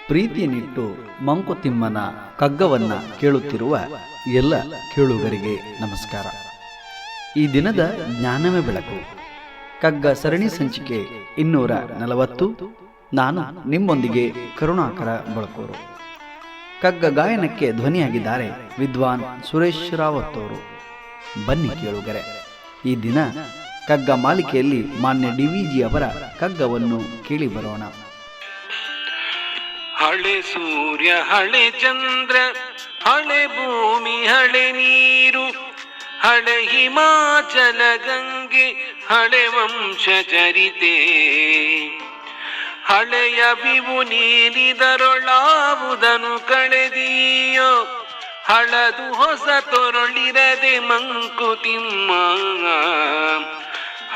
ಪ್ರೀತಿಯನ್ನಿಟ್ಟು ಮಂಕುತಿಮ್ಮನ ಕಗ್ಗವನ್ನ ಕೇಳುತ್ತಿರುವ ಎಲ್ಲ ಕೇಳುಗರಿಗೆ ನಮಸ್ಕಾರ. ಈ ದಿನದ ಜ್ಞಾನವೇ ಬೆಳಕು ಕಗ್ಗ ಸರಣಿ ಸಂಚಿಕೆ 240. ನಾನು ನಿಮ್ಮೊಂದಿಗೆ ಕರುಣಾಕರ ಬಳಕೋರು. ಕಗ್ಗ ಗಾಯನಕ್ಕೆ ಧ್ವನಿಯಾಗಿದ್ದಾರೆ ವಿದ್ವಾನ್ ಸುರೇಶ್ ರಾವತ್ ಅವರು. ಬನ್ನಿ ಕೇಳುಗರೆ, ಈ ದಿನ ಕಗ್ಗ ಮಾಲಿಕೆಯಲ್ಲಿ ಮಾನ್ಯ ಡಿವಿಜಿ ಅವರ ಕಗ್ಗವನ್ನು ಕೇಳಿ ಬರೋಣ. ಹಳೆ ಸೂರ್ಯ, ಹಳೆ ಚಂದ್ರ, ಹಳೆ ಭೂಮಿ, ಹಳೆ ನೀರು, ಹಳೆ ಹಿಮಾಚಲ ಗಂಗೆ, ಹಳೆ ವಂಶ ಚರಿತೆ, ಹಳೆಯ ಬಿವು ನೀರಿದರೊಳಾವುದನು ಕಳೆದೀಯೋ, ಹಳದು ಹೊಸ ತೊರಳಿರದೆ ಮಂಕುತಿಮ್ಮ,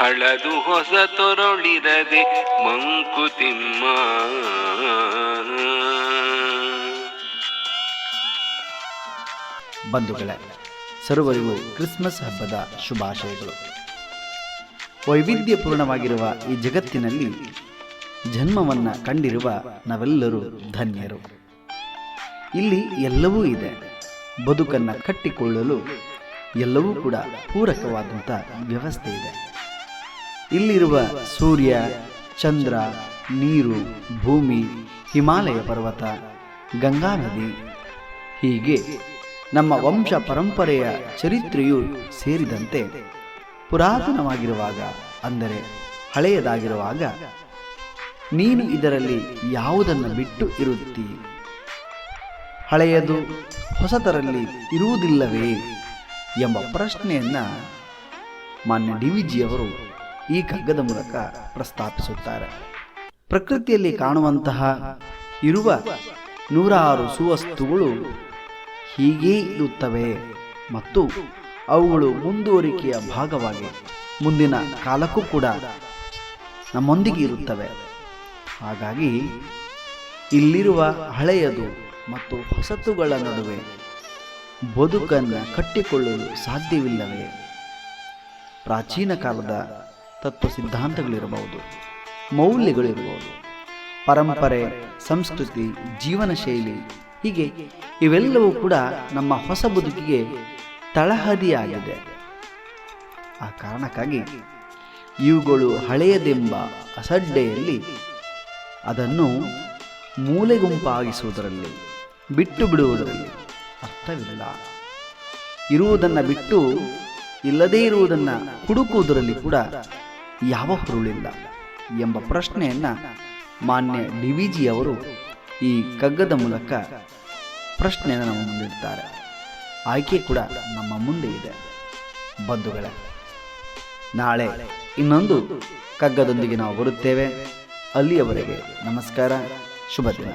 ಹಳದು ಹೊಸ ತೊರಳಿರದೆ ಮಂಕುತಿಮ್ಮ. ಬಂಧುಗಳೇ, ಸರ್ವರಿಗೂ ಕ್ರಿಸ್ಮಸ್ ಹಬ್ಬದ ಶುಭಾಶಯಗಳು. ವೈವಿಧ್ಯಪೂರ್ಣವಾಗಿರುವ ಈ ಜಗತ್ತಿನಲ್ಲಿ ಜನ್ಮವನ್ನ ಕಂಡಿರುವ ನಾವೆಲ್ಲರೂ ಧನ್ಯರು. ಇಲ್ಲಿ ಎಲ್ಲವೂ ಇದೆ. ಬದುಕನ್ನು ಕಟ್ಟಿಕೊಳ್ಳಲು ಎಲ್ಲವೂ ಕೂಡ ಪೂರಕವಾದಂಥ ವ್ಯವಸ್ಥೆ ಇದೆ. ಇಲ್ಲಿರುವ ಸೂರ್ಯ, ಚಂದ್ರ, ನೀರು, ಭೂಮಿ, ಹಿಮಾಲಯ ಪರ್ವತ, ಗಂಗಾ ನದಿ, ಹೀಗೆ ನಮ್ಮ ವಂಶ ಪರಂಪರೆಯ ಚರಿತ್ರೆಯೂ ಸೇರಿದಂತೆ ಪುರಾತನವಾಗಿರುವಾಗ, ಅಂದರೆ ಹಳೆಯದಾಗಿರುವಾಗ, ನೀನು ಇದರಲ್ಲಿ ಯಾವುದನ್ನು ಬಿಟ್ಟು ಇರುತ್ತೀ? ಹಳೆಯದು ಹೊಸತರಲ್ಲಿ ಇರುವುದಿಲ್ಲವೇ ಎಂಬ ಪ್ರಶ್ನೆಯನ್ನು ಮಾನ್ಯ ಡಿವಿಜಿಯವರು ಈ ಕಗ್ಗದ ಮೂಲಕ ಪ್ರಸ್ತಾಪಿಸುತ್ತಾರೆ. ಪ್ರಕೃತಿಯಲ್ಲಿ ಕಾಣುವಂತಹ ಇರುವ 106 ಸುವಸ್ತುಗಳು ಹೀಗೇ ಇರುತ್ತವೆ ಮತ್ತು ಅವುಗಳು ಮುಂದುವರಿಕೆಯ ಭಾಗವಾಗಿ ಮುಂದಿನ ಕಾಲಕ್ಕೂ ಕೂಡ ನಮ್ಮೊಂದಿಗೆ ಇರುತ್ತವೆ. ಹಾಗಾಗಿ ಇಲ್ಲಿರುವ ಹಳೆಯದು ಮತ್ತು ಹೊಸತುಗಳ ನಡುವೆ ಬದುಕನ್ನು ಕಟ್ಟಿಕೊಳ್ಳಲು ಸಾಧ್ಯವಿಲ್ಲವೇ? ಪ್ರಾಚೀನ ಕಾಲದ ತತ್ವ ಸಿದ್ಧಾಂತಗಳಿರಬಹುದು, ಮೌಲ್ಯಗಳಿರಬಹುದು, ಪರಂಪರೆ, ಸಂಸ್ಕೃತಿ, ಜೀವನ ಶೈಲಿ, ಹೀಗೆ ಇವೆಲ್ಲವೂ ಕೂಡ ನಮ್ಮ ಹೊಸ ಬದುಕಿಗೆ ತಳಹದಿಯಾಗಿದೆ. ಆ ಕಾರಣಕ್ಕಾಗಿ ಇವುಗಳು ಹಳೆಯದೆಂಬ ಅಸಡ್ಡೆಯಲ್ಲಿ ಅದನ್ನು ಮೂಲೆಗುಂಪಾಗಿಸುವುದರಲ್ಲಿ, ಬಿಟ್ಟು ಬಿಡುವುದರಲ್ಲಿ ಅರ್ಥವಿಲ್ಲ. ಇರುವುದನ್ನು ಬಿಟ್ಟು ಇಲ್ಲದೇ ಇರುವುದನ್ನು ಹುಡುಕುವುದರಲ್ಲಿ ಕೂಡ ಯಾವ ಹುರುಳಿಲ್ಲ ಎಂಬ ಪ್ರಶ್ನೆಯನ್ನು ಮಾನ್ಯ ಡಿವಿಜಿ ಅವರು ಈ ಕಗ್ಗದ ಮೂಲಕ ಪ್ರಶ್ನೆಯನ್ನು ನಮ್ಮ ಮುಂದಿಡ್ತಾರೆ. ಆಯ್ಕೆ ಕೂಡ ನಮ್ಮ ಮುಂದೆ ಇದೆ. ಬಂಧುಗಳೇ, ನಾಳೆ ಇನ್ನೊಂದು ಕಗ್ಗದೊಂದಿಗೆ ನಾವು ಬರುತ್ತೇವೆ. ಅಲ್ಲಿಯವರೆಗೆ ನಮಸ್ಕಾರ, ಶುಭ ದಿನ.